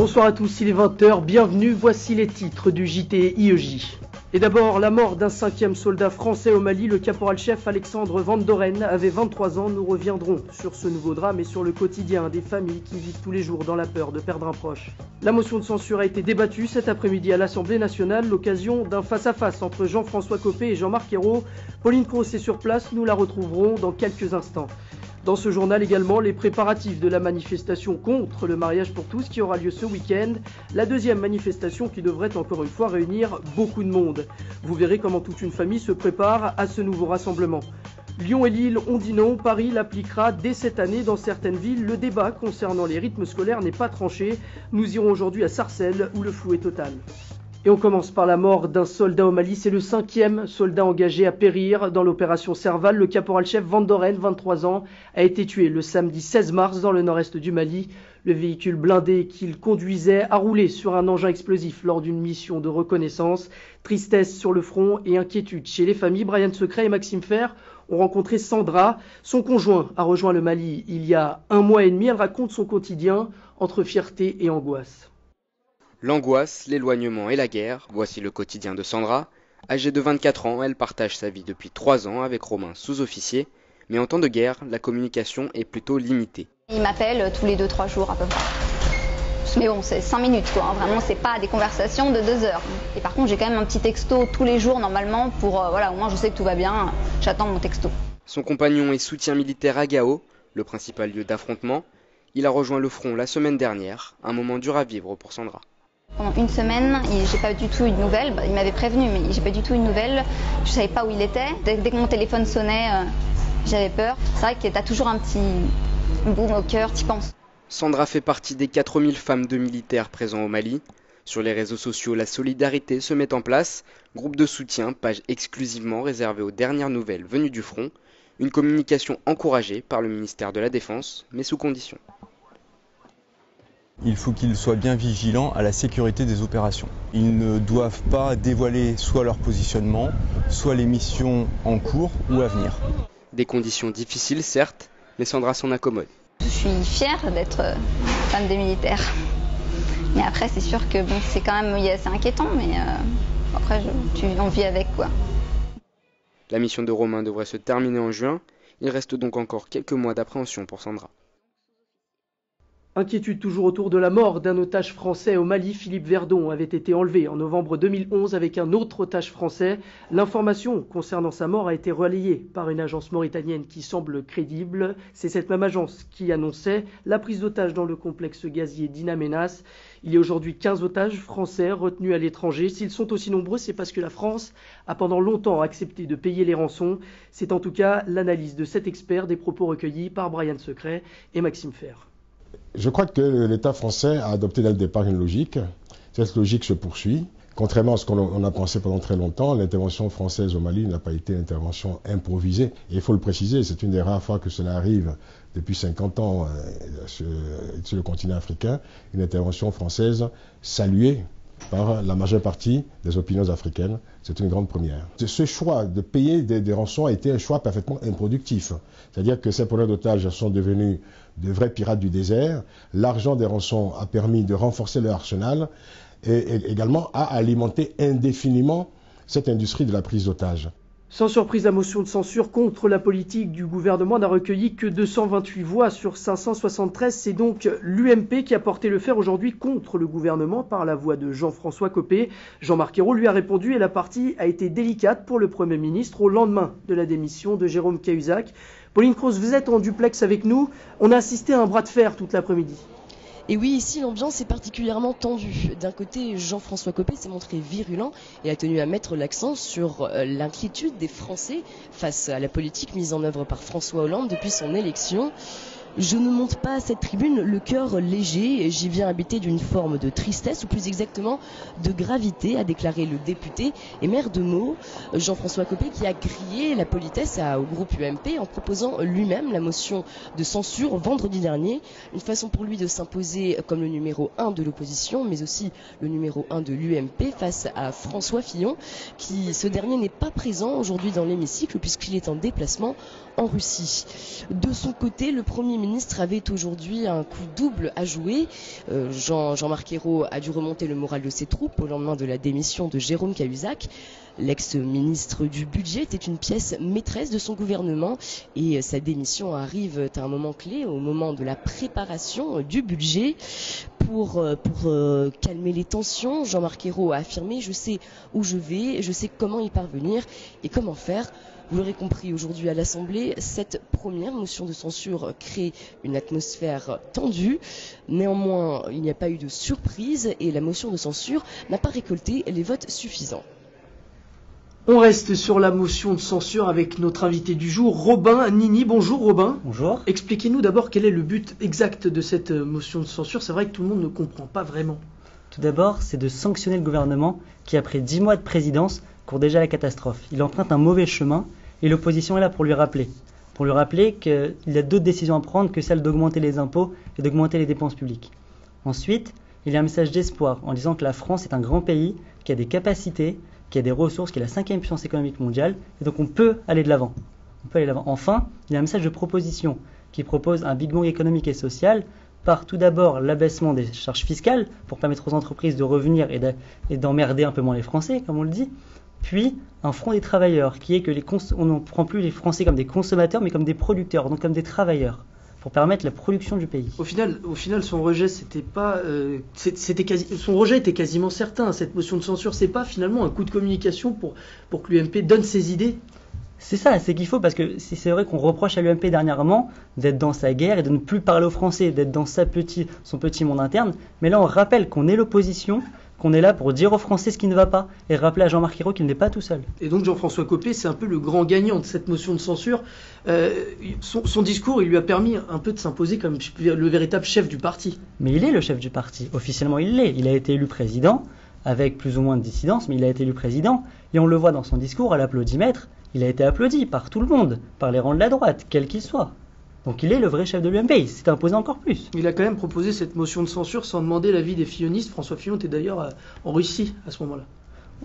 Bonsoir à tous, il est 20h, bienvenue, voici les titres du JT IEJ. Et d'abord, la mort d'un 5e soldat français au Mali, le caporal-chef Alexandre Van Doren avait 23 ans. Nous reviendrons sur ce nouveau drame et sur le quotidien des familles qui vivent tous les jours dans la peur de perdre un proche. La motion de censure a été débattue cet après-midi à l'Assemblée nationale, l'occasion d'un face-à-face entre Jean-François Copé et Jean-Marc Ayrault. Pauline Cros est sur place, nous la retrouverons dans quelques instants. Dans ce journal également, les préparatifs de la manifestation contre le mariage pour tous qui aura lieu ce week-end. La deuxième manifestation qui devrait encore une fois réunir beaucoup de monde. Vous verrez comment toute une famille se prépare à ce nouveau rassemblement. Lyon et Lille ont dit non, Paris l'appliquera dès cette année dans certaines villes. Le débat concernant les rythmes scolaires n'est pas tranché. Nous irons aujourd'hui à Sarcelles où le flou est total. Et on commence par la mort d'un soldat au Mali. C'est le 5e soldat engagé à périr dans l'opération Serval. Le caporal-chef Van Doren, 23 ans, a été tué le samedi 16 mars dans le nord-est du Mali. Le véhicule blindé qu'il conduisait a roulé sur un engin explosif lors d'une mission de reconnaissance. Tristesse sur le front et inquiétude chez les familles. Brian Secret et Maxime Fer ont rencontré Sandra. Son conjoint a rejoint le Mali il y a 1 mois et demi. Elle raconte son quotidien entre fierté et angoisse. L'angoisse, l'éloignement et la guerre, voici le quotidien de Sandra. Âgée de 24 ans, elle partage sa vie depuis 3 ans avec Romain, sous-officier. Mais en temps de guerre, la communication est plutôt limitée. Il m'appelle tous les 2-3 jours à peu près. Mais bon, c'est 5 minutes quoi, vraiment c'est pas des conversations de 2 heures. Et par contre j'ai quand même un petit texto tous les jours normalement pour, voilà, au moins je sais que tout va bien, j'attends mon texto. Son compagnon est soutien militaire à Gao, le principal lieu d'affrontement. Il a rejoint le front la semaine dernière, un moment dur à vivre pour Sandra. Pendant 1 semaine, j'ai pas du tout eu de nouvelles. Il m'avait prévenu, mais j'ai pas du tout eu de nouvelles. Je savais pas où il était. Dès que mon téléphone sonnait, j'avais peur. C'est vrai que t'as toujours un petit boum au cœur, t'y penses. Sandra fait partie des 4000 femmes de militaires présents au Mali. Sur les réseaux sociaux, la solidarité se met en place. Groupe de soutien, page exclusivement réservée aux dernières nouvelles venues du front. Une communication encouragée par le ministère de la Défense, mais sous condition. Il faut qu'ils soient bien vigilants à la sécurité des opérations. Ils ne doivent pas dévoiler soit leur positionnement, soit les missions en cours ou à venir. Des conditions difficiles certes, mais Sandra s'en accommode. Je suis fière d'être fan des militaires. Mais après c'est sûr que bon, c'est quand même assez inquiétant, mais après on vit avec quoi. La mission de Romain devrait se terminer en juin. Il reste donc encore quelques mois d'appréhension pour Sandra. Inquiétude toujours autour de la mort d'un otage français au Mali. Philippe Verdon avait été enlevé en novembre 2011 avec un autre otage français. L'information concernant sa mort a été relayée par une agence mauritanienne qui semble crédible. C'est cette même agence qui annonçait la prise d'otages dans le complexe gazier d'In Amenas. Il y a aujourd'hui 15 otages français retenus à l'étranger. S'ils sont aussi nombreux, c'est parce que la France a pendant longtemps accepté de payer les rançons. C'est en tout cas l'analyse de cet expert des propos recueillis par Brian Secret et Maxime Fer. Je crois que l'État français a adopté dès le départ une logique. Cette logique se poursuit. Contrairement à ce qu'on a pensé pendant très longtemps, l'intervention française au Mali n'a pas été une intervention improvisée. Et il faut le préciser, c'est une des rares fois que cela arrive depuis 50 ans sur le continent africain, une intervention française saluée par la majeure partie des opinions africaines. C'est une grande première. Ce choix de payer des rançons a été un choix parfaitement improductif. C'est-à-dire que ces preneurs d'otages sont devenus de vrais pirates du désert. L'argent des rançons a permis de renforcer leur arsenal et également a alimenté indéfiniment cette industrie de la prise d'otages. Sans surprise, la motion de censure contre la politique du gouvernement n'a recueilli que 228 voix sur 573. C'est donc l'UMP qui a porté le fer aujourd'hui contre le gouvernement par la voix de Jean-François Copé. Jean-Marc Ayrault lui a répondu et la partie a été délicate pour le Premier ministre au lendemain de la démission de Jérôme Cahuzac. Pauline Cros, vous êtes en duplex avec nous. On a assisté à un bras de fer toute l'après-midi. Et oui, ici l'ambiance est particulièrement tendue. D'un côté, Jean-François Copé s'est montré virulent et a tenu à mettre l'accent sur l'inquiétude des Français face à la politique mise en œuvre par François Hollande depuis son élection. Je ne monte pas à cette tribune le cœur léger, j'y viens habité d'une forme de tristesse, ou plus exactement de gravité, a déclaré le député et maire de Meaux, Jean-François Copé, qui a grillé la politesse au groupe UMP en proposant lui-même la motion de censure vendredi dernier. Une façon pour lui de s'imposer comme le numéro 1 de l'opposition, mais aussi le numéro 1 de l'UMP face à François Fillon, qui ce dernier n'est pas présent aujourd'hui dans l'hémicycle puisqu'il est en déplacement en Russie. De son côté, le Premier ministre avait aujourd'hui un coup double à jouer. Jean-Marc Ayrault a dû remonter le moral de ses troupes au lendemain de la démission de Jérôme Cahuzac. L'ex-ministre du budget était une pièce maîtresse de son gouvernement et sa démission arrive à un moment clé, au moment de la préparation du budget. Pour calmer les tensions, Jean-Marc Ayrault a affirmé « Je sais où je vais, je sais comment y parvenir et comment faire ». Vous l'aurez compris, aujourd'hui à l'Assemblée, cette première motion de censure crée une atmosphère tendue. Néanmoins, il n'y a pas eu de surprise et la motion de censure n'a pas récolté les votes suffisants. On reste sur la motion de censure avec notre invité du jour, Robin Nini. Bonjour Robin. Bonjour. Expliquez-nous d'abord quel est le but exact de cette motion de censure. C'est vrai que tout le monde ne comprend pas vraiment. Tout d'abord, c'est de sanctionner le gouvernement qui, après 10 mois de présidence, court déjà à la catastrophe. Il emprunte un mauvais chemin et l'opposition est là pour lui rappeler. Pour lui rappeler qu'il a d'autres décisions à prendre que celle d'augmenter les impôts et d'augmenter les dépenses publiques. Ensuite, il y a un message d'espoir en disant que la France est un grand pays qui a des capacités, qui a des ressources, qui est la 5e puissance économique mondiale, et donc on peut aller de l'avant. Enfin, il y a un message de proposition qui propose un Big Bang économique et social par tout d'abord l'abaissement des charges fiscales pour permettre aux entreprises de revenir et d'emmerder un peu moins les Français, comme on le dit, puis un front des travailleurs qui est que on ne prend plus les Français comme des consommateurs mais comme des producteurs, donc comme des travailleurs, pour permettre la production du pays. Au final, son rejet, son rejet était quasiment certain. Cette motion de censure, c'est pas finalement un coup de communication pour que l'UMP donne ses idées. C'est ça, c'est qu'il faut, parce que c'est vrai qu'on reproche à l'UMP dernièrement d'être dans sa guerre et de ne plus parler aux Français, d'être dans son petit monde interne. Mais là, on rappelle qu'on est l'opposition, qu'on est là pour dire aux Français ce qui ne va pas et rappeler à Jean-Marc Ayrault qu'il n'est pas tout seul. Et donc Jean-François Copé, c'est un peu le grand gagnant de cette motion de censure. Son discours, il lui a permis un peu de s'imposer comme le véritable chef du parti. Mais il est le chef du parti, officiellement il l'est. Il a été élu président, avec plus ou moins de dissidence, mais il a été élu président. Et on le voit dans son discours à l'applaudimètre, il a été applaudi par tout le monde, par les rangs de la droite, quel qu'il soit. Donc il est le vrai chef de l'UMP, il s'est imposé encore plus. Il a quand même proposé cette motion de censure sans demander l'avis des fillonistes. François Fillon était d'ailleurs en Russie à ce moment-là.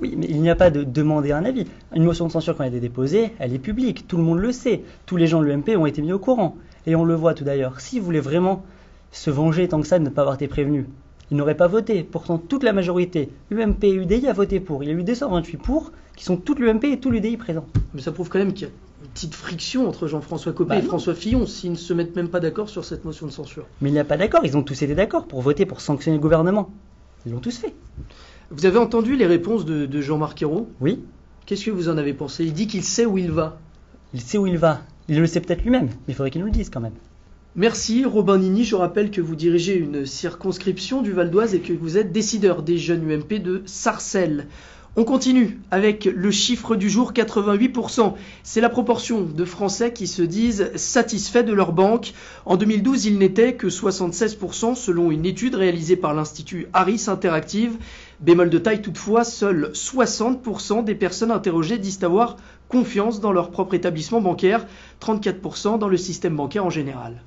Oui, mais il n'y a pas de demander un avis. Une motion de censure, quand elle a été déposée, elle est publique, tout le monde le sait. Tous les gens de l'UMP ont été mis au courant. Et on le voit tout d'ailleurs. S'il voulait vraiment se venger tant que ça de ne pas avoir été prévenu, il n'aurait pas voté. Pourtant, toute la majorité, UMP et UDI, a voté pour. Il y a eu 228 pour, qui sont toute l'UMP et tout l'UDI présents. Mais ça prouve quand même qu'il y a une petite friction entre Jean-François Copé et François Fillon s'ils ne se mettent même pas d'accord sur cette motion de censure. Mais il n'y a pas d'accord, ils ont tous été d'accord pour voter pour sanctionner le gouvernement. Ils l'ont tous fait. Vous avez entendu les réponses de Jean-Marc Ayrault ? Oui. Qu'est-ce que vous en avez pensé ? Il dit qu'il sait où il va. Il sait où il va. Il le sait peut-être lui-même, mais il faudrait qu'il nous le dise quand même. Merci Robin Nini, je rappelle que vous dirigez une circonscription du Val d'Oise et que vous êtes décideur des jeunes UMP de Sarcelles. On continue avec le chiffre du jour, 88%. C'est la proportion de Français qui se disent satisfaits de leur banque. En 2012, il n'était que 76% selon une étude réalisée par l'Institut Harris Interactive. Bémol de taille toutefois, seuls 60% des personnes interrogées disent avoir confiance dans leur propre établissement bancaire, 34% dans le système bancaire en général.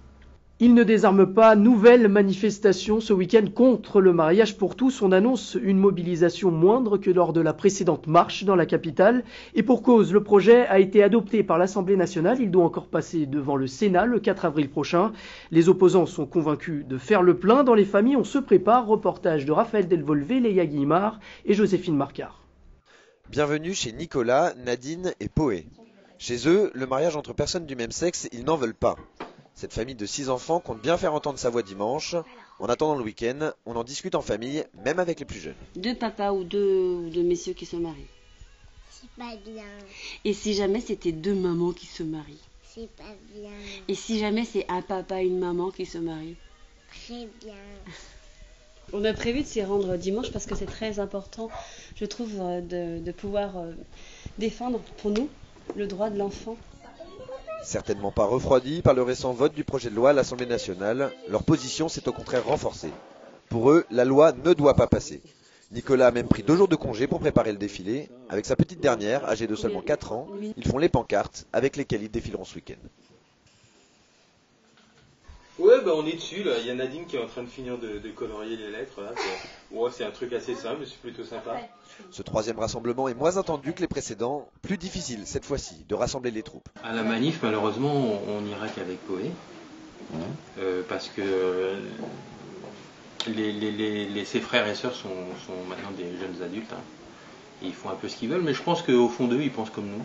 Il ne désarme pas, nouvelle manifestation ce week-end contre le mariage pour tous. On annonce une mobilisation moindre que lors de la précédente marche dans la capitale. Et pour cause, le projet a été adopté par l'Assemblée nationale. Il doit encore passer devant le Sénat le 4 avril prochain. Les opposants sont convaincus de faire le plein. Dans les familles, on se prépare. Reportage de Raphaël Delvolvé, Léa Guillemard et Joséphine Marcard. Bienvenue chez Nicolas, Nadine et Poé. Chez eux, le mariage entre personnes du même sexe, ils n'en veulent pas. Cette famille de 6 enfants compte bien faire entendre sa voix dimanche. En attendant le week-end, on en discute en famille, même avec les plus jeunes. 2 papas ou deux messieurs qui se marient. C'est pas bien. Et si jamais c'était 2 mamans qui se marient? C'est pas bien. Et si jamais c'est un papa et une maman qui se marient? Très bien. On a prévu de s'y rendre dimanche parce que c'est très important, je trouve, de pouvoir défendre pour nous le droit de l'enfant. Certainement pas refroidis par le récent vote du projet de loi à l'Assemblée nationale, leur position s'est au contraire renforcée. Pour eux, la loi ne doit pas passer. Nicolas a même pris 2 jours de congé pour préparer le défilé. Avec sa petite dernière, âgée de seulement 4 ans, ils font les pancartes avec lesquelles ils défileront ce week-end. Ouais, on est dessus, là. Il y a Nadine qui est en train de finir de colorier les lettres, là. Ouais, c'est un truc assez simple, c'est plutôt sympa. Ce 3e rassemblement est moins attendu que les précédents, plus difficile cette fois-ci de rassembler les troupes. À la manif, malheureusement, on n'ira qu'avec Poé. parce que ses frères et sœurs sont maintenant des jeunes adultes. Et ils font un peu ce qu'ils veulent, mais je pense qu'au fond d'eux, ils pensent comme nous.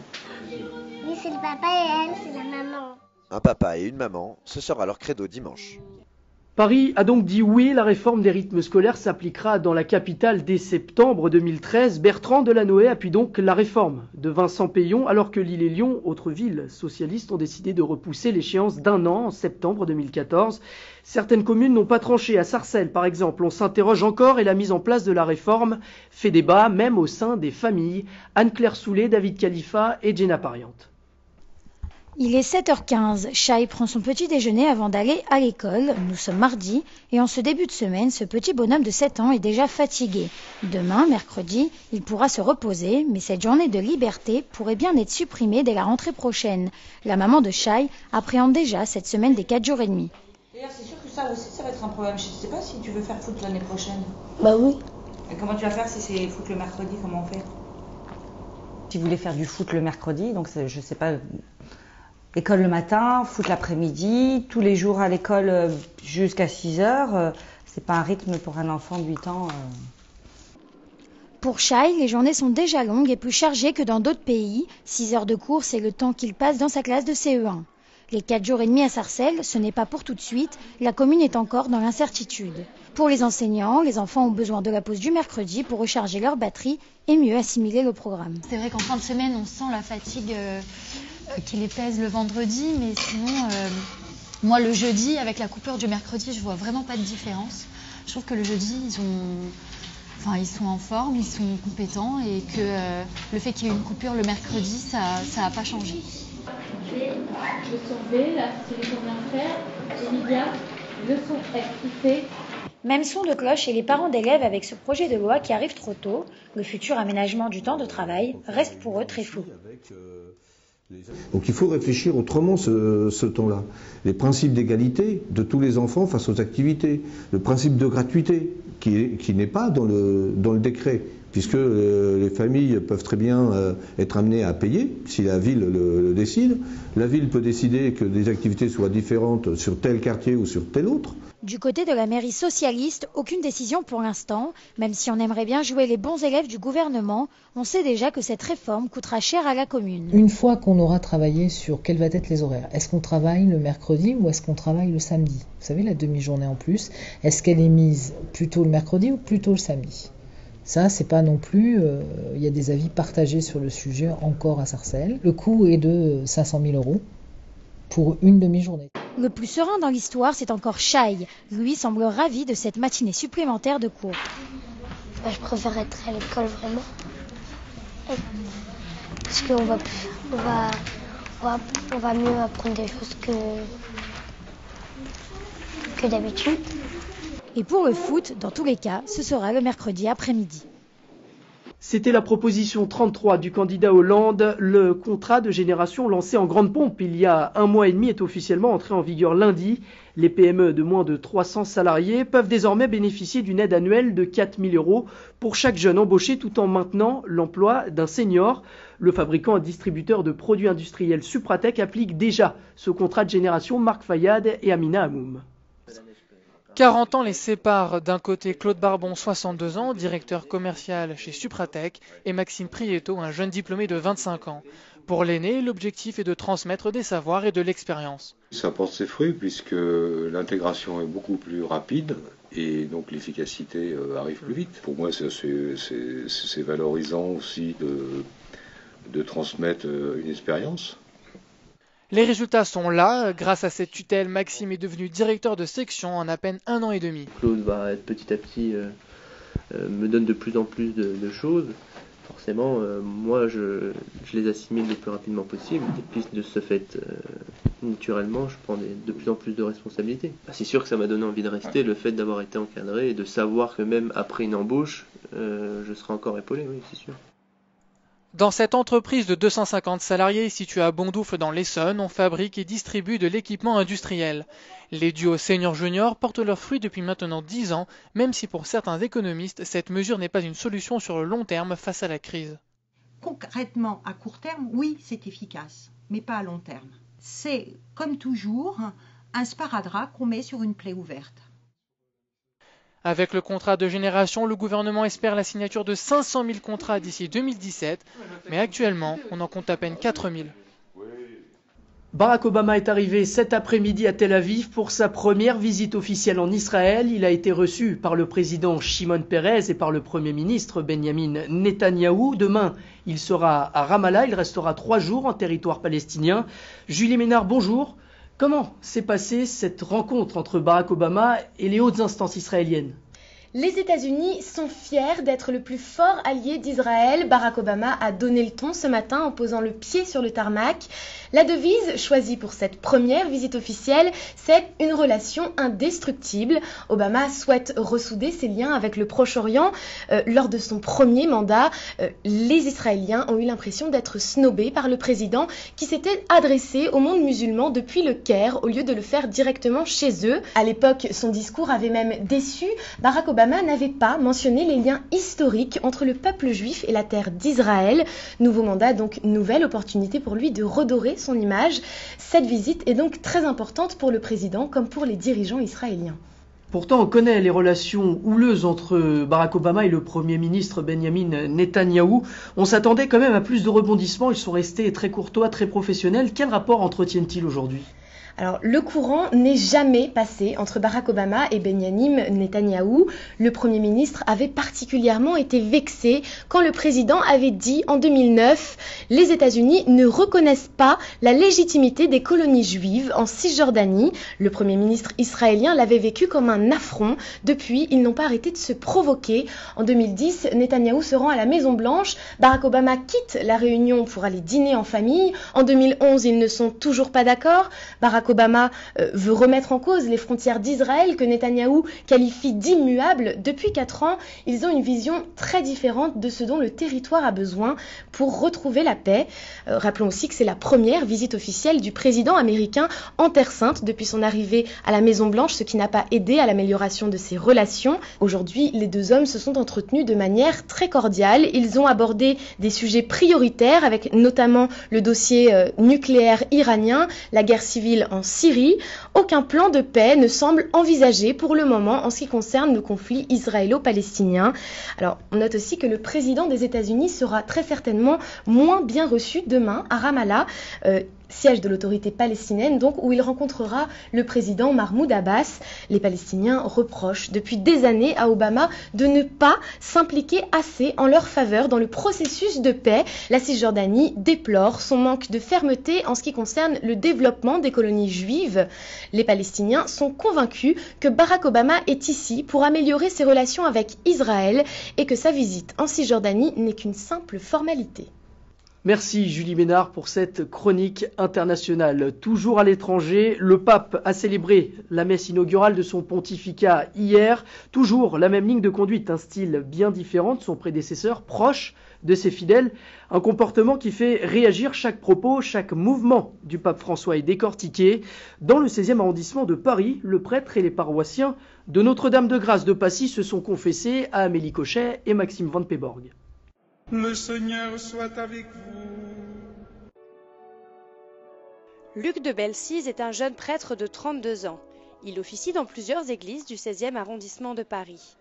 Oui, c'est le papa et elle, c'est la maman. Un papa et une maman, ce sera leur credo dimanche. Paris a donc dit oui, la réforme des rythmes scolaires s'appliquera dans la capitale dès septembre 2013. Bertrand Delanoë appuie donc la réforme de Vincent Peillon, alors que Lille et Lyon, autres villes socialistes, ont décidé de repousser l'échéance d'1 an en septembre 2014. Certaines communes n'ont pas tranché. À Sarcelles, par exemple, on s'interroge encore et la mise en place de la réforme fait débat, même au sein des familles. Anne-Claire Soulet, David Khalifa et Jenna Pariante. Il est 7h15. Shai prend son petit déjeuner avant d'aller à l'école. Nous sommes mardi et en ce début de semaine, ce petit bonhomme de 7 ans est déjà fatigué. Demain, mercredi, il pourra se reposer, mais cette journée de liberté pourrait bien être supprimée dès la rentrée prochaine. La maman de Shai appréhende déjà cette semaine des 4 jours et demi. D'ailleurs, c'est sûr que ça aussi, ça va être un problème. Je ne sais pas si tu veux faire foot l'année prochaine. Bah oui. Et comment tu vas faire si c'est foot le mercredi? Comment on fait? Si vous voulez faire du foot le mercredi, donc je ne sais pas... École le matin, foot l'après-midi, tous les jours à l'école jusqu'à 6 heures. C'est pas un rythme pour un enfant de 8 ans. Pour Shai, les journées sont déjà longues et plus chargées que dans d'autres pays. 6 heures de cours, c'est le temps qu'il passe dans sa classe de CE1. Les 4 jours et demi à Sarcelles, ce n'est pas pour tout de suite. La commune est encore dans l'incertitude. Pour les enseignants, les enfants ont besoin de la pause du mercredi pour recharger leur batterie et mieux assimiler le programme. C'est vrai qu'en fin de semaine, on sent la fatigue qui les pèse le vendredi, mais sinon, moi le jeudi, avec la coupure du mercredi, je vois vraiment pas de différence. Je trouve que le jeudi, ils sont en forme, ils sont compétents et que le fait qu'il y ait une coupure le mercredi, ça n'a pas changé. Leçon B, là, c'est les combien de faire. Emilia, leçon F, qui fait. Même son de cloche chez les parents d'élèves avec ce projet de loi qui arrive trop tôt. Le futur aménagement du temps de travail reste pour eux très flou. Donc il faut réfléchir autrement ce temps-là. Les principes d'égalité de tous les enfants face aux activités, le principe de gratuité qui n'est pas dans le décret, puisque les familles peuvent très bien être amenées à payer si la ville le décide. La ville peut décider que des activités soient différentes sur tel quartier ou sur tel autre. Du côté de la mairie socialiste, aucune décision pour l'instant. Même si on aimerait bien jouer les bons élèves du gouvernement, on sait déjà que cette réforme coûtera cher à la commune. Une fois qu'on aura travaillé sur quels vont être les horaires, est-ce qu'on travaille le mercredi ou est-ce qu'on travaille le samedi? Vous savez, la demi-journée en plus, est-ce qu'elle est mise plutôt le mercredi ou plutôt le samedi? Ça, c'est pas non plus... il y a des avis partagés sur le sujet encore à Sarcelles. Le coût est de 500 000 € pour une demi-journée. Le plus serein dans l'histoire, c'est encore Shai. Lui semble ravi de cette matinée supplémentaire de cours. Je préfère être à l'école vraiment. Parce qu'on va mieux apprendre des choses que d'habitude. Et pour le foot, dans tous les cas, ce sera le mercredi après-midi. C'était la proposition 33 du candidat Hollande. Le contrat de génération lancé en grande pompe il y a 1 mois et demi est officiellement entré en vigueur lundi. Les PME de moins de 300 salariés peuvent désormais bénéficier d'une aide annuelle de 4 000 € pour chaque jeune embauché tout en maintenant l'emploi d'un senior. Le fabricant et distributeur de produits industriels Supratec applique déjà ce contrat de génération. Marc Fayad et Amina Hamoum. 40 ans les séparent. D'un côté, Claude Barbon, 62 ans, directeur commercial chez Supratec, et Maxime Prieto, un jeune diplômé de 25 ans. Pour l'aîné, l'objectif est de transmettre des savoirs et de l'expérience. Ça porte ses fruits puisque l'intégration est beaucoup plus rapide et donc l'efficacité arrive plus vite. Pour moi, c'est valorisant aussi de transmettre une expérience. Les résultats sont là. Grâce à cette tutelle, Maxime est devenu directeur de section en à peine 1 an et demi. Claude va petit à petit me donne de plus en plus de choses. Forcément, moi je les assimile le plus rapidement possible. Et puis de ce fait, naturellement, je prends de plus en plus de responsabilités. C'est sûr que ça m'a donné envie de rester, le fait d'avoir été encadré et de savoir que même après une embauche, je serai encore épaulé, oui, c'est sûr. Dans cette entreprise de 250 salariés située à Bondoufle dans l'Essonne, on fabrique et distribue de l'équipement industriel. Les duos senior-junior portent leurs fruits depuis maintenant 10 ans, même si pour certains économistes, cette mesure n'est pas une solution sur le long terme face à la crise. Concrètement, à court terme, oui, c'est efficace, mais pas à long terme. C'est, comme toujours, un sparadrap qu'on met sur une plaie ouverte. Avec le contrat de génération, le gouvernement espère la signature de 500 000 contrats d'ici 2017, mais actuellement, on en compte à peine 4 000. Barack Obama est arrivé cet après-midi à Tel Aviv pour sa première visite officielle en Israël. Il a été reçu par le président Shimon Peres et par le Premier ministre Benjamin Netanyahou. Demain, il sera à Ramallah. Il restera 3 jours en territoire palestinien. Julie Ménard, bonjour. Comment s'est passée cette rencontre entre Barack Obama et les hautes instances israéliennes ? Les États-Unis sont fiers d'être le plus fort allié d'Israël. Barack Obama a donné le ton ce matin en posant le pied sur le tarmac. La devise choisie pour cette première visite officielle, c'est une relation indestructible. Obama souhaite ressouder ses liens avec le Proche-Orient. Lors de son premier mandat, les Israéliens ont eu l'impression d'être snobés par le président qui s'était adressé au monde musulman depuis le Caire au lieu de le faire directement chez eux. À l'époque, son discours avait même déçu. Barack Obama n'avait pas mentionné les liens historiques entre le peuple juif et la terre d'Israël. Nouveau mandat, donc nouvelle opportunité pour lui de redorer son image. Cette visite est donc très importante pour le président comme pour les dirigeants israéliens. Pourtant, on connaît les relations houleuses entre Barack Obama et le Premier ministre Benjamin Netanyahou. On s'attendait quand même à plus de rebondissements. Ils sont restés très courtois, très professionnels. Quel rapport entretiennent-ils aujourd'hui ? Alors, le courant n'est jamais passé entre Barack Obama et Benyamin Netanyahou. Le Premier ministre avait particulièrement été vexé quand le président avait dit en 2009 « Les États-Unis ne reconnaissent pas la légitimité des colonies juives en Cisjordanie ». Le Premier ministre israélien l'avait vécu comme un affront. Depuis, ils n'ont pas arrêté de se provoquer. En 2010, Netanyahou se rend à la Maison-Blanche. Barack Obama quitte la réunion pour aller dîner en famille. En 2011, ils ne sont toujours pas d'accord. Barack Obama veut remettre en cause les frontières d'Israël que Netanyahou qualifie d'immuables. Depuis 4 ans, ils ont une vision très différente de ce dont le territoire a besoin pour retrouver la paix. Rappelons aussi que c'est la première visite officielle du président américain en Terre Sainte depuis son arrivée à la Maison-Blanche, ce qui n'a pas aidé à l'amélioration de ses relations. Aujourd'hui, les deux hommes se sont entretenus de manière très cordiale. Ils ont abordé des sujets prioritaires avec notamment le dossier nucléaire iranien, la guerre civile en Syrie. Aucun plan de paix ne semble envisagé pour le moment en ce qui concerne le conflit israélo-palestinien. Alors, on note aussi que le président des États-Unis sera très certainement moins bien reçu demain à Ramallah, siège de l'autorité palestinienne, donc, où il rencontrera le président Mahmoud Abbas. Les Palestiniens reprochent depuis des années à Obama de ne pas s'impliquer assez en leur faveur dans le processus de paix. La Cisjordanie déplore son manque de fermeté en ce qui concerne le développement des colonies juives. Les Palestiniens sont convaincus que Barack Obama est ici pour améliorer ses relations avec Israël et que sa visite en Cisjordanie n'est qu'une simple formalité. Merci Julie Ménard pour cette chronique internationale. Toujours à l'étranger, le pape a célébré la messe inaugurale de son pontificat hier. Toujours la même ligne de conduite, un style bien différent de son prédécesseur, proche de ses fidèles. Un comportement qui fait réagir chaque propos, chaque mouvement du pape François est décortiqué. Dans le 16e arrondissement de Paris, le prêtre et les paroissiens de Notre-Dame-de-Grâce de Passy se sont confessés à Amélie Cochet et Maxime Van Peborg. Le Seigneur soit avec vous. Luc de Belsize est un jeune prêtre de 32 ans. Il officie dans plusieurs églises du 16e arrondissement de Paris.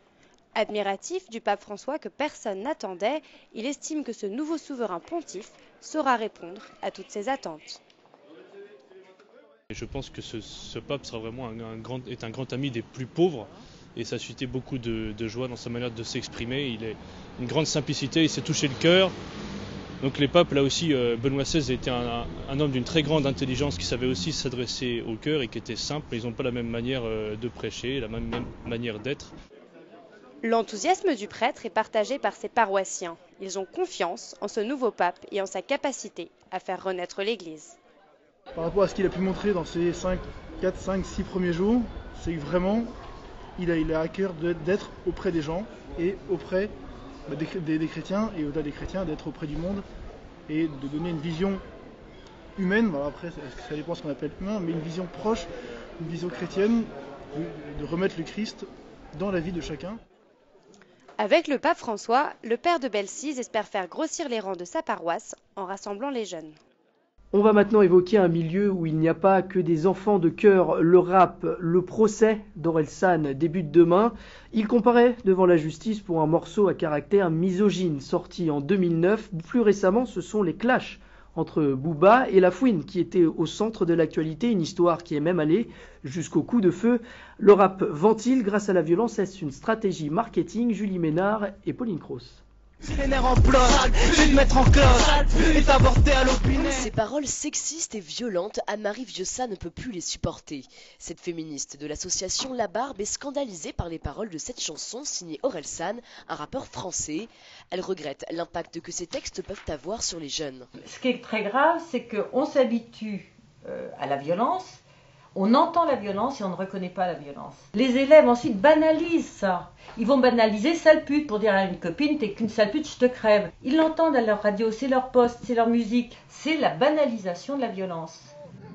Admiratif du pape François que personne n'attendait, il estime que ce nouveau souverain pontife saura répondre à toutes ses attentes. Je pense que ce pape sera vraiment un grand ami des plus pauvres. Et ça a suscité beaucoup de joie dans sa manière de s'exprimer. Il a une grande simplicité, il s'est touché le cœur. Donc les papes, là aussi, Benoît XVI était un homme d'une très grande intelligence qui savait aussi s'adresser au cœur et qui était simple. Ils n'ont pas la même manière de prêcher, la même manière d'être. L'enthousiasme du prêtre est partagé par ses paroissiens. Ils ont confiance en ce nouveau pape et en sa capacité à faire renaître l'Église. Par rapport à ce qu'il a pu montrer dans ces 4, 5, 6 premiers jours, c'est que vraiment... Il a à cœur d'être auprès des gens et auprès des chrétiens et au-delà des chrétiens, d'être auprès du monde et de donner une vision humaine. Alors après, ça dépend de ce qu'on appelle humain, mais une vision proche, une vision chrétienne, de remettre le Christ dans la vie de chacun. Avec le pape François, le père de Belsize espère faire grossir les rangs de sa paroisse en rassemblant les jeunes. On va maintenant évoquer un milieu où il n'y a pas que des enfants de cœur, le rap. Le procès d'Orelsan débute demain. Il comparaît devant la justice pour un morceau à caractère misogyne sorti en 2009. Plus récemment, ce sont les clashs entre Booba et La Fouine qui étaient au centre de l'actualité, une histoire qui est même allée jusqu'au coup de feu. Le rap ventile grâce à la violence, est-ce une stratégie marketing? Julie Ménard et Pauline Cross. Les nerfs en pleurs, je vais te mettre en cloche et t'avorter à l'opinion. Ces paroles sexistes et violentes, Anne-Marie Vieussat ne peut plus les supporter. Cette féministe de l'association La Barbe est scandalisée par les paroles de cette chanson signée Orelsan, un rappeur français. Elle regrette l'impact que ces textes peuvent avoir sur les jeunes. Ce qui est très grave, c'est qu'on s'habitue à la violence. On entend la violence et on ne reconnaît pas la violence. Les élèves ensuite banalisent ça. Ils vont banaliser sale pute pour dire à une copine t'es qu'une sale pute, je te crève. Ils l'entendent à leur radio, c'est leur poste, c'est leur musique. C'est la banalisation de la violence.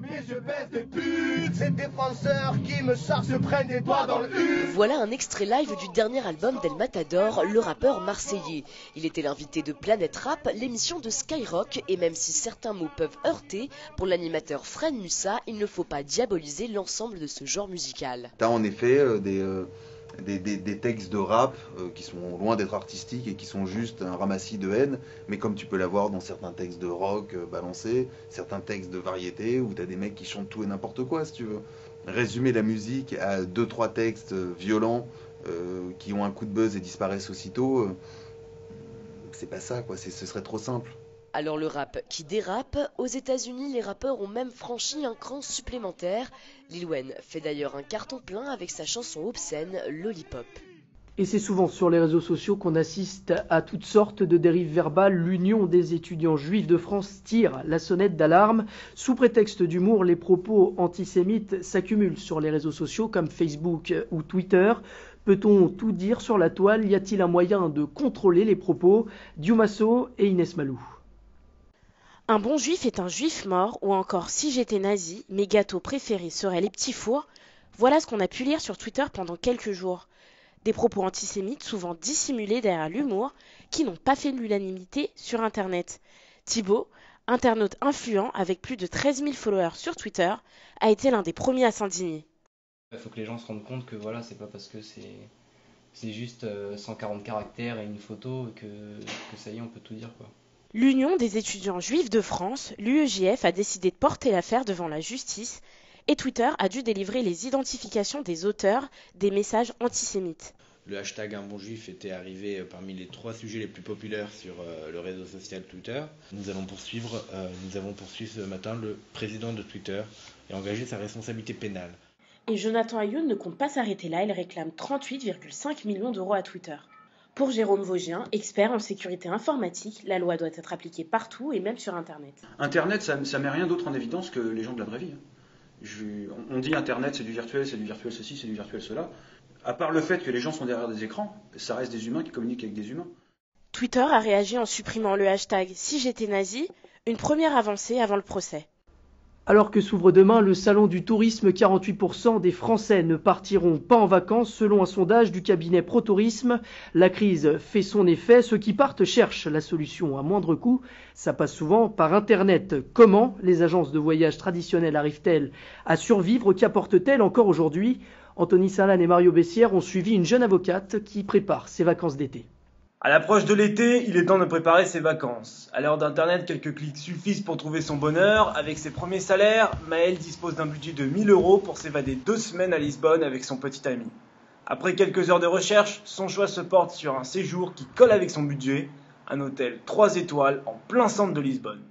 Mais je baisse des putes, ces défenseurs qui me chargent se prennent des doigts dans le cul. Voilà un extrait live du dernier album d'El Matador, le rappeur marseillais. Il était l'invité de Planète Rap, l'émission de Skyrock, et même si certains mots peuvent heurter, pour l'animateur Fred Mussa, il ne faut pas diaboliser l'ensemble de ce genre musical. T'as en effet des textes de rap qui sont loin d'être artistiques et qui sont juste un ramassis de haine, mais comme tu peux l'avoir dans certains textes de rock balancés, certains textes de variété où t'as des mecs qui chantent tout et n'importe quoi, si tu veux. Résumer la musique à 2-3 textes violents qui ont un coup de buzz et disparaissent aussitôt, c'est pas ça, quoi. Ce serait trop simple. Alors le rap qui dérape, aux États-Unis les rappeurs ont même franchi un cran supplémentaire. Lil Wayne fait d'ailleurs un carton plein avec sa chanson obscène Lollipop. Et c'est souvent sur les réseaux sociaux qu'on assiste à toutes sortes de dérives verbales. L'Union des étudiants juifs de France tire la sonnette d'alarme. Sous prétexte d'humour, les propos antisémites s'accumulent sur les réseaux sociaux comme Facebook ou Twitter. Peut-on tout dire sur la toile? Y a-t-il un moyen de contrôler les propos? Dioumasso et Inès Malou. Un bon juif est un juif mort, ou encore si j'étais nazi, mes gâteaux préférés seraient les petits fours. Voilà ce qu'on a pu lire sur Twitter pendant quelques jours. Des propos antisémites souvent dissimulés derrière l'humour, qui n'ont pas fait l'unanimité sur Internet. Thibaut, internaute influent avec plus de 13 000 followers sur Twitter, a été l'un des premiers à s'indigner. Il faut que les gens se rendent compte que voilà, c'est pas parce que c'est juste 140 caractères et une photo que ça y est, on peut tout dire, quoi. L'Union des étudiants juifs de France, l'UEJF, a décidé de porter l'affaire devant la justice et Twitter a dû délivrer les identifications des auteurs des messages antisémites. Le hashtag un bon juif était arrivé parmi les 3 sujets les plus populaires sur le réseau social Twitter. Nous avons poursuivi ce matin le président de Twitter et engagé sa responsabilité pénale. Et Jonathan Ayoun ne compte pas s'arrêter là, il réclame 38,5 millions d'euros à Twitter. Pour Jérôme Vosgien, expert en sécurité informatique, la loi doit être appliquée partout et même sur Internet. Internet, ça met rien d'autre en évidence que les gens de la vraie vie. On dit Internet, c'est du virtuel ceci, c'est du virtuel cela. À part le fait que les gens sont derrière des écrans, ça reste des humains qui communiquent avec des humains. Twitter a réagi en supprimant le hashtag « Si j'étais nazi », une première avancée avant le procès. Alors que s'ouvre demain le salon du tourisme, 48% des Français ne partiront pas en vacances selon un sondage du cabinet ProTourisme. La crise fait son effet. Ceux qui partent cherchent la solution à moindre coût. Ça passe souvent par Internet. Comment les agences de voyage traditionnelles arrivent-elles à survivre? Qu'apportent-elles encore aujourd'hui? Anthony Salan et Mario Bessière ont suivi une jeune avocate qui prépare ses vacances d'été. À l'approche de l'été, il est temps de préparer ses vacances. À l'heure d'Internet, quelques clics suffisent pour trouver son bonheur. Avec ses premiers salaires, Maël dispose d'un budget de 1 000 € pour s'évader 2 semaines à Lisbonne avec son petit ami. Après quelques heures de recherche, son choix se porte sur un séjour qui colle avec son budget, un hôtel 3 étoiles en plein centre de Lisbonne.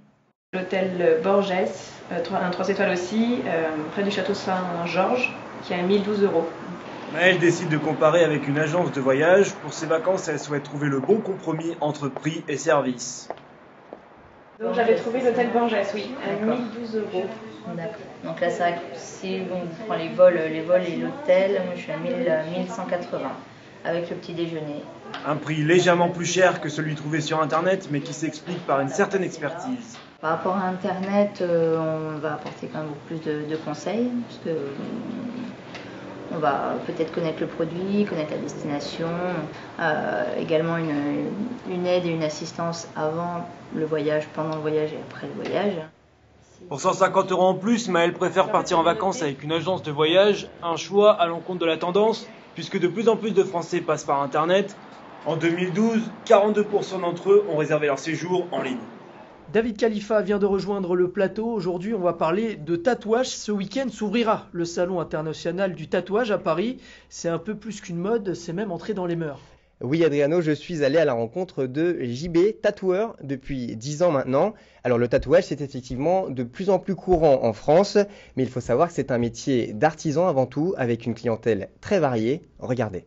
L'hôtel Borges, un 3 étoiles aussi, près du château Saint-Georges, qui est à 1 012 €. Maëlle décide de comparer avec une agence de voyage. Pour ses vacances, elle souhaite trouver le bon compromis entre prix et service. Donc j'avais trouvé l'hôtel Borges, oui, à 1 012 €. D'accord. Donc là, c'est vrai que si on prend les vols et l'hôtel, moi je suis à 1180 avec le petit déjeuner. Un prix légèrement plus cher que celui trouvé sur Internet, mais qui s'explique par une certaine expertise. Par rapport à Internet, on va apporter quand même beaucoup plus de conseils, parce que on va peut-être connaître le produit, connaître la destination, également une aide et une assistance avant le voyage, pendant le voyage et après le voyage. Pour 150 € en plus, Maëlle préfère partir en vacances avec une agence de voyage, un choix à l'encontre de la tendance, puisque de plus en plus de Français passent par Internet. En 2012, 42% d'entre eux ont réservé leur séjour en ligne. David Khalifa vient de rejoindre le plateau. Aujourd'hui, on va parler de tatouage. Ce week-end s'ouvrira le Salon international du tatouage à Paris. C'est un peu plus qu'une mode, c'est même entré dans les mœurs. Oui Adriano, je suis allé à la rencontre de JB, tatoueur depuis 10 ans maintenant. Alors le tatouage c'est effectivement de plus en plus courant en France, mais il faut savoir que c'est un métier d'artisan avant tout, avec une clientèle très variée. Regardez.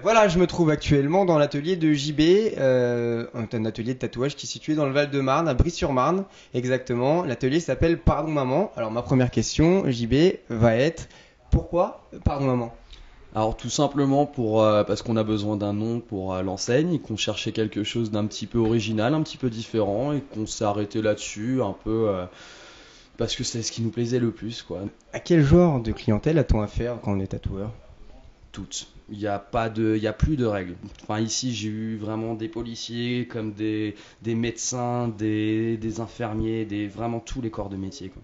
Voilà, je me trouve actuellement dans l'atelier de JB, un atelier de tatouage qui est situé dans le Val-de-Marne, à Brie-sur-Marne exactement. L'atelier s'appelle Pardon Maman. Alors ma première question, JB, va être pourquoi Pardon Maman ? Alors tout simplement parce qu'on a besoin d'un nom pour l'enseigne et qu'on cherchait quelque chose d'un petit peu original, un petit peu différent et qu'on s'est arrêté là-dessus un peu parce que c'est ce qui nous plaisait le plus, quoi. À quel genre de clientèle a-t-on affaire quand on est tatoueur ? Toutes. Il y a plus de règles. Enfin ici j'ai eu vraiment des policiers comme des médecins, des infirmiers, vraiment tous les corps de métier, quoi.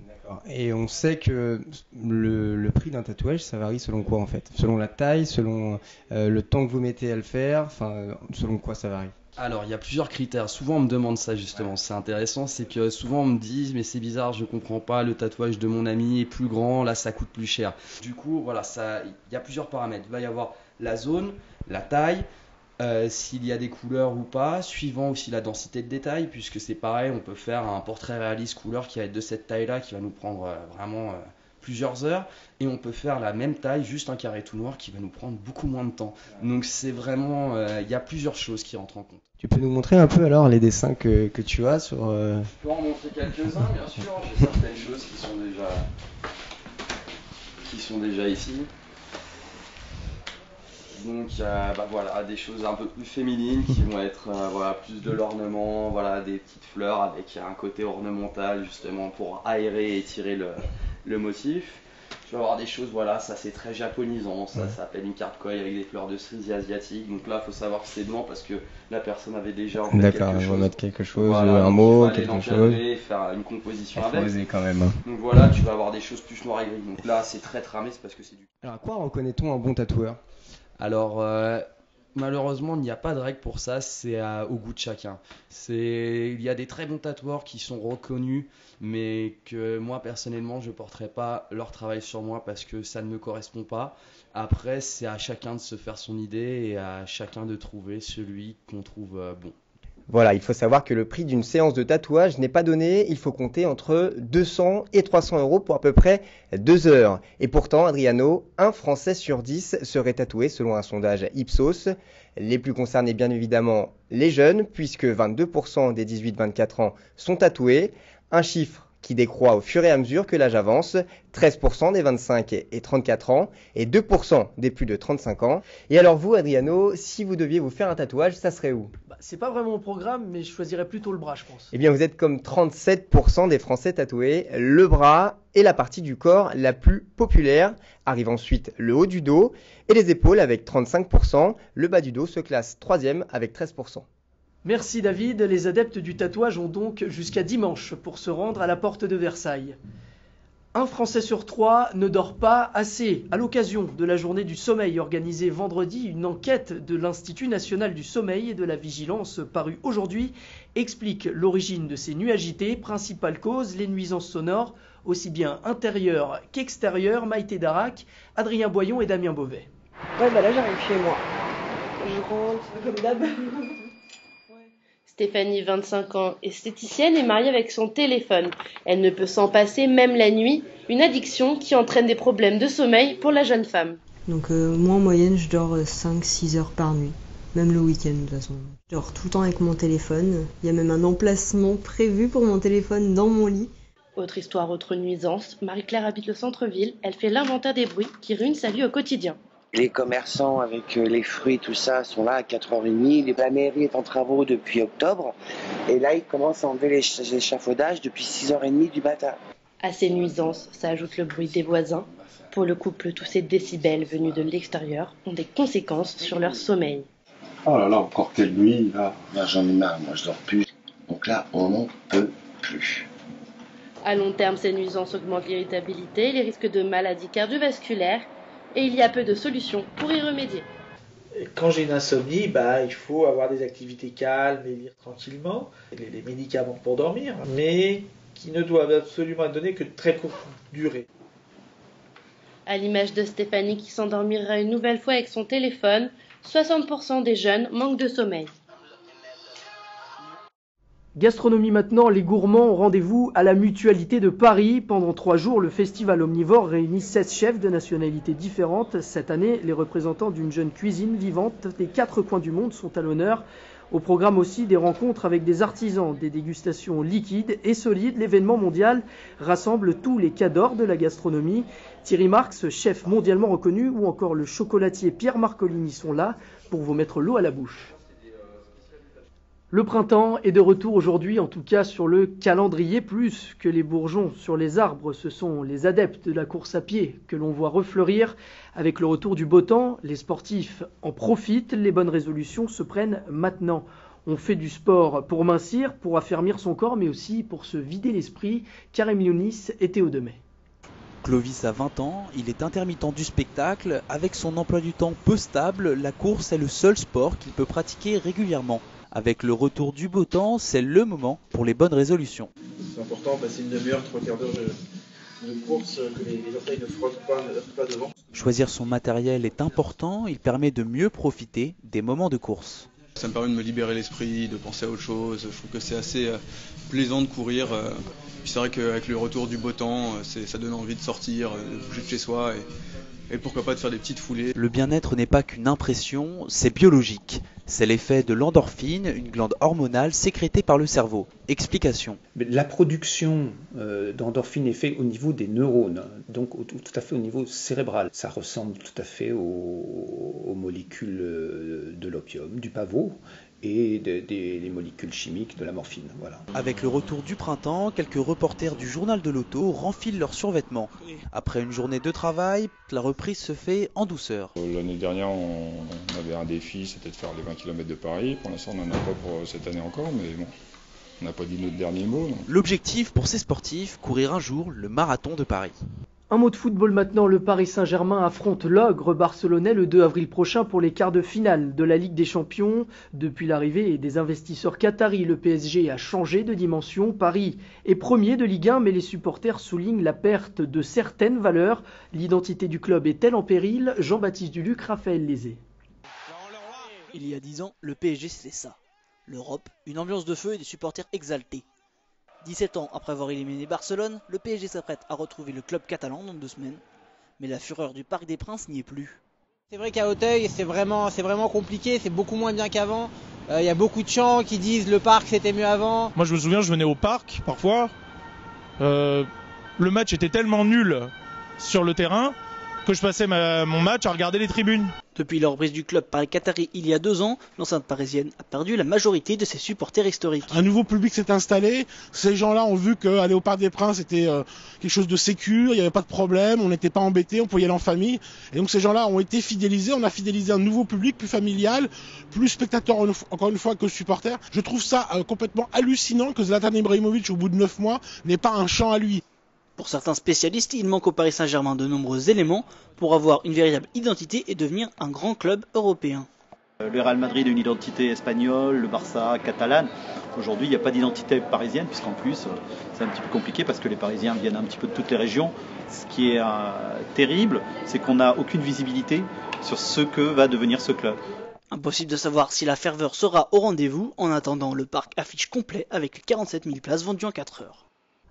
D'accord. Et on sait que le prix d'un tatouage ça varie selon quoi en fait ? Selon la taille, selon le temps que vous mettez à le faire, enfin selon quoi ça varie ? Alors, il y a plusieurs critères. Souvent, on me demande ça, justement. C'est intéressant, c'est que souvent, on me dit « Mais c'est bizarre, je comprends pas, le tatouage de mon ami est plus grand, là, ça coûte plus cher. » Du coup, voilà, il y a plusieurs paramètres. Il va y avoir la zone, la taille, s'il y a des couleurs ou pas, suivant aussi la densité de détail, puisque c'est pareil, on peut faire un portrait réaliste couleur qui va être de cette taille-là, qui va nous prendre vraiment plusieurs heures, et on peut faire la même taille, juste un carré tout noir, qui va nous prendre beaucoup moins de temps. Donc c'est vraiment, il y a plusieurs choses qui rentrent en compte. Tu peux nous montrer un peu alors les dessins que tu as sur... Je peux en montrer quelques-uns, bien sûr. J'ai certaines choses qui sont déjà ici. Donc voilà, des choses un peu plus féminines qui vont être plus de l'ornement, voilà, des petites fleurs avec un côté ornemental justement pour aérer et étirer le motif. Je vais avoir des choses, voilà, ça c'est très japonisant, ça s'appelle une carte koi avec des fleurs de cerisier asiatique. Donc là, il faut savoir que c'est blanc parce que la personne avait déjà en fait D'accord, quelque chose. On va mettre quelque chose, voilà, un mot, quelque chose. Faire une composition Il faut avec. oser quand même. Donc voilà, tu vas avoir des choses plus noires et grises. Donc là, c'est très tramé, c'est parce que c'est du... Alors à quoi reconnaît-on un bon tatoueur ? Alors, malheureusement, il n'y a pas de règle pour ça, c'est au goût de chacun. Il y a des très bons tatoueurs qui sont reconnus, mais que moi, personnellement, je ne porterai pas leur travail sur moi parce que ça ne me correspond pas. Après, c'est à chacun de se faire son idée et à chacun de trouver celui qu'on trouve bon. Voilà, il faut savoir que le prix d'une séance de tatouage n'est pas donné, il faut compter entre 200 et 300 € pour à peu près 2 heures. Et pourtant, Adriano, un Français sur 10 serait tatoué selon un sondage Ipsos. Les plus concernés, bien évidemment, les jeunes, puisque 22% des 18-24 ans sont tatoués. Un chiffre qui décroît au fur et à mesure que l'âge avance, 13% des 25 et 34 ans et 2% des plus de 35 ans. Et alors vous, Adriano, si vous deviez vous faire un tatouage, ça serait où ? C'est pas vraiment au programme, mais je choisirais plutôt le bras, je pense. Eh bien, vous êtes comme 37% des Français tatoués. Le bras est la partie du corps la plus populaire. Arrive ensuite le haut du dos et les épaules avec 35%. Le bas du dos se classe 3e avec 13%. Merci David. Les adeptes du tatouage ont donc jusqu'à dimanche pour se rendre à la porte de Versailles. Un Français sur 3 ne dort pas assez. À l'occasion de la journée du sommeil organisée vendredi, une enquête de l'Institut national du sommeil et de la vigilance parue aujourd'hui explique l'origine de ces nuits agitées. Principale cause, les nuisances sonores, aussi bien intérieures qu'extérieures. Maïté Darac, Adrien Boyon et Damien Beauvais. Ouais, là j'arrive chez moi. Je rentre comme d'hab. Stéphanie, 25 ans, esthéticienne, est mariée avec son téléphone. Elle ne peut s'en passer même la nuit, une addiction qui entraîne des problèmes de sommeil pour la jeune femme. Donc moi en moyenne je dors 5-6 heures par nuit, même le week-end de toute façon. Je dors tout le temps avec mon téléphone, il y a même un emplacement prévu pour mon téléphone dans mon lit. Autre histoire, autre nuisance, Marie-Claire habite le centre-ville, elle fait l'inventaire des bruits qui ruinent sa vie au quotidien. Les commerçants avec les fruits, tout ça, sont là à 4h30. La mairie est en travaux depuis octobre. Et là, ils commencent à enlever les échafaudages depuis 6h30 du matin. À ces nuisances s'ajoute le bruit des voisins. Pour le couple, tous ces décibels venus de l'extérieur ont des conséquences sur leur sommeil. Oh là là, encore quelle nuit, là. Là, j'en ai marre, moi je dors plus. Donc là, on n'en peut plus. À long terme, ces nuisances augmentent l'irritabilité, les risques de maladies cardiovasculaires et il y a peu de solutions pour y remédier. Quand j'ai une insomnie, il faut avoir des activités calmes et lire tranquillement, les médicaments pour dormir, mais qui ne doivent absolument être donnés que de très courte durée. À l'image de Stéphanie qui s'endormira une nouvelle fois avec son téléphone, 60% des jeunes manquent de sommeil. Gastronomie maintenant, les gourmands ont rendez-vous à la Mutualité de Paris. Pendant 3 jours, le festival omnivore réunit 16 chefs de nationalités différentes. Cette année, les représentants d'une jeune cuisine vivante des 4 coins du monde sont à l'honneur. Au programme aussi des rencontres avec des artisans, des dégustations liquides et solides. L'événement mondial rassemble tous les cadors de la gastronomie. Thierry Marx, chef mondialement reconnu, ou encore le chocolatier Pierre Marcolini sont là pour vous mettre l'eau à la bouche. Le printemps est de retour aujourd'hui, en tout cas sur le calendrier, plus que les bourgeons sur les arbres. Ce sont les adeptes de la course à pied que l'on voit refleurir. Avec le retour du beau temps, les sportifs en profitent, les bonnes résolutions se prennent maintenant. On fait du sport pour mincir, pour affermir son corps, mais aussi pour se vider l'esprit. Karim Younis et Théo Demet. Clovis a 20 ans, il est intermittent du spectacle. Avec son emploi du temps peu stable, la course est le seul sport qu'il peut pratiquer régulièrement. Avec le retour du beau temps, c'est le moment pour les bonnes résolutions. C'est important de passer une demi-heure, 3 quarts d'heure de course, que les orteils ne frottent pas devant. Choisir son matériel est important, il permet de mieux profiter des moments de course. Ça me permet de me libérer l'esprit, de penser à autre chose. Je trouve que c'est assez plaisant de courir. Puis c'est vrai qu'avec le retour du beau temps, ça donne envie de sortir, de bouger de chez soi et pourquoi pas de faire des petites foulées. Le bien-être n'est pas qu'une impression, c'est biologique. C'est l'effet de l'endorphine, une glande hormonale sécrétée par le cerveau. Explication. La production d'endorphine est faite au niveau des neurones, donc tout à fait au niveau cérébral. Ça ressemble tout à fait aux molécules de l'opium, du pavot, et des molécules chimiques de la morphine. Voilà. Avec le retour du printemps, quelques reporters du journal de l'auto renfilent leurs survêtements. Après une journée de travail, la reprise se fait en douceur. L'année dernière, on avait un défi, c'était de faire les 20 km de Paris. Pour l'instant, on n'en a pas pour cette année encore, mais bon, on n'a pas dit notre dernier mot. Donc. L'objectif pour ces sportifs, courir un jour le marathon de Paris. Un mot de football maintenant, le Paris Saint-Germain affronte l'ogre barcelonais le 2 avril prochain pour les quarts de finale de la Ligue des Champions. Depuis l'arrivée des investisseurs qataris, le PSG a changé de dimension. Paris est premier de Ligue 1, mais les supporters soulignent la perte de certaines valeurs. L'identité du club est-elle en péril? Jean-Baptiste Duluc, Raphaël Lézé. Il y a 10 ans, le PSG c'était ça. L'Europe, une ambiance de feu et des supporters exaltés. 17 ans après avoir éliminé Barcelone, le PSG s'apprête à retrouver le club catalan dans 2 semaines. Mais la fureur du Parc des Princes n'y est plus. C'est vrai qu'à Auteuil, c'est vraiment compliqué, c'est beaucoup moins bien qu'avant. Il y a beaucoup de gens qui disent le parc c'était mieux avant. Moi je me souviens, je venais au parc parfois. Le match était tellement nul sur le terrain que je passais mon match à regarder les tribunes. Depuis la reprise du club par les Qataris il y a 2 ans, l'enceinte parisienne a perdu la majorité de ses supporters historiques. Un nouveau public s'est installé, ces gens-là ont vu qu'aller au Parc des Princes était quelque chose de sécure, il n'y avait pas de problème, on n'était pas embêtés, on pouvait y aller en famille. Et donc ces gens-là ont été fidélisés, on a fidélisé un nouveau public plus familial, plus spectateur encore une fois que supporter. Je trouve ça complètement hallucinant que Zlatan Ibrahimovic au bout de 9 mois n'ait pas un chant à lui. Pour certains spécialistes, il manque au Paris Saint-Germain de nombreux éléments pour avoir une véritable identité et devenir un grand club européen. Le Real Madrid a une identité espagnole, le Barça catalane. Aujourd'hui, il n'y a pas d'identité parisienne, puisqu'en plus, c'est un petit peu compliqué parce que les Parisiens viennent un petit peu de toutes les régions. Ce qui est terrible, c'est qu'on n'a aucune visibilité sur ce que va devenir ce club. Impossible de savoir si la ferveur sera au rendez-vous. En attendant, le parc affiche complet avec 47 000 places vendues en 4 heures.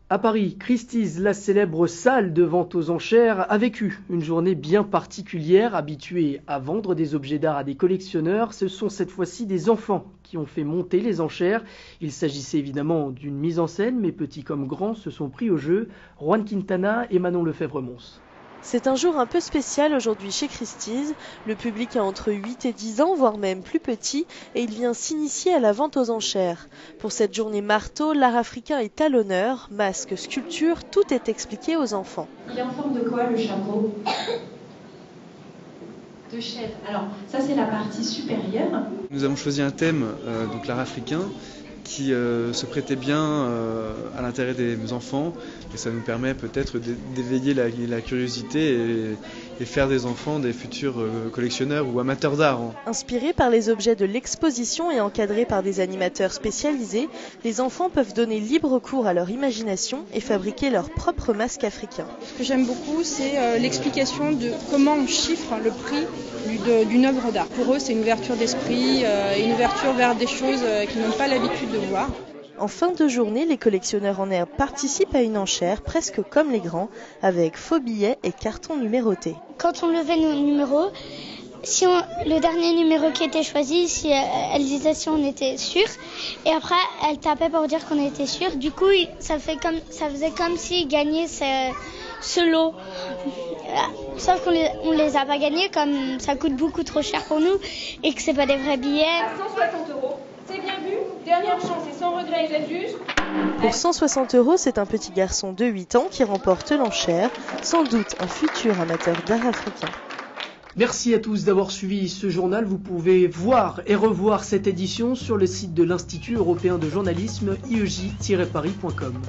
À Paris, Christie's, la célèbre salle de vente aux enchères, a vécu une journée bien particulière. Habituée à vendre des objets d'art à des collectionneurs, ce sont cette fois-ci des enfants qui ont fait monter les enchères. Il s'agissait évidemment d'une mise en scène, mais petits comme grands se sont pris au jeu. Juan Quintana et Manon Lefebvre-Mons. C'est un jour un peu spécial aujourd'hui chez Christie's. Le public a entre 8 et 10 ans, voire même plus petit, et il vient s'initier à la vente aux enchères. Pour cette journée marteau, l'art africain est à l'honneur. Masques, sculptures, tout est expliqué aux enfants. Il est en forme de quoi le chapeau? De chèvre. Alors, ça c'est la partie supérieure. Nous avons choisi un thème, donc l'art africain, qui se prêtait bien à l'intérêt des enfants, et ça nous permet peut-être d'éveiller la curiosité et faire des enfants des futurs collectionneurs ou amateurs d'art. Inspirés par les objets de l'exposition et encadrés par des animateurs spécialisés, les enfants peuvent donner libre cours à leur imagination et fabriquer leur propre masque africain. Ce que j'aime beaucoup, c'est l'explication de comment on chiffre le prix d'une œuvre d'art. Pour eux, c'est une ouverture d'esprit, une ouverture vers des choses qu'ils n'ont pas l'habitude de voir. En fin de journée, les collectionneurs en herbe participent à une enchère presque comme les grands, avec faux billets et cartons numérotés. Quand on levait nos numéros, le dernier numéro qui était choisi, si elle disait si on était sûr, et après elle tapait pour dire qu'on était sûr. Du coup, ça faisait comme s'ils gagnaient ce lot. Sauf qu'on les a pas gagnés, comme ça coûte beaucoup trop cher pour nous et que c'est pas des vrais billets. À 160 €, c'est bien vu. Dernière chance et sans regret, il juge. Pour 160 €, c'est un petit garçon de 8 ans qui remporte l'enchère, sans doute un futur amateur d'art africain. Merci à tous d'avoir suivi ce journal. Vous pouvez voir et revoir cette édition sur le site de l'Institut européen de journalisme, iej-paris.com.